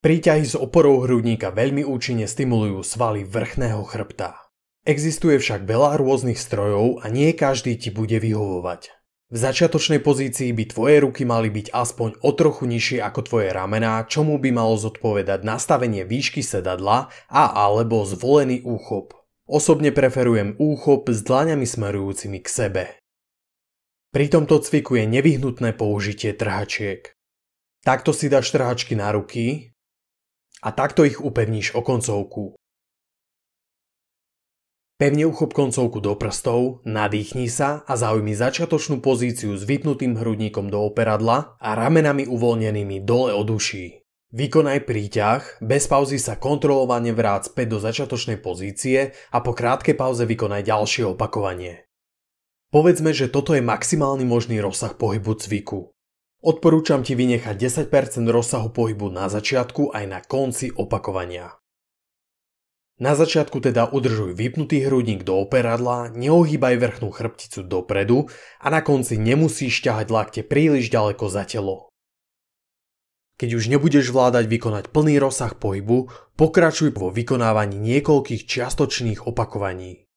Príťahy s oporou hrudníka veľmi účinne stimulujú svaly vrchného chrbta. Existuje však veľa rôznych strojov a nie každý ti bude vyhovovať. V začiatočnej pozícii by tvoje ruky mali byť aspoň o trochu nižšie ako tvoje ramená, čomu by malo zodpovedať nastavenie výšky sedadla a alebo zvolený úchop. Osobne preferujem úchop s dlaňami smerujúcimi k sebe. Pri tomto cviku je nevyhnutné použitie trhačiek. Takto si dáš trhačky na ruky a takto ich upevníš o koncovku. Pevne uchop koncovku do prstov, nadýchni sa a zaujmi začiatočnú pozíciu s vypnutým hrudníkom do operadla a ramenami uvoľnenými dole od uší. Vykonaj príťah, bez pauzy sa kontrolovane vráť späť do začiatočnej pozície a po krátkej pauze vykonaj ďalšie opakovanie. Povedzme, že toto je maximálny možný rozsah pohybu cviku. Odporúčam ti vynechať 10% rozsahu pohybu na začiatku aj na konci opakovania. Na začiatku teda udržuj vypnutý hrudník do operadla, neohýbaj vrchnú chrbticu dopredu a na konci nemusíš ťahať lakte príliš ďaleko za telo. Keď už nebudeš vládať vykonať plný rozsah pohybu, pokračuj vo vykonávaní niekoľkých čiastočných opakovaní.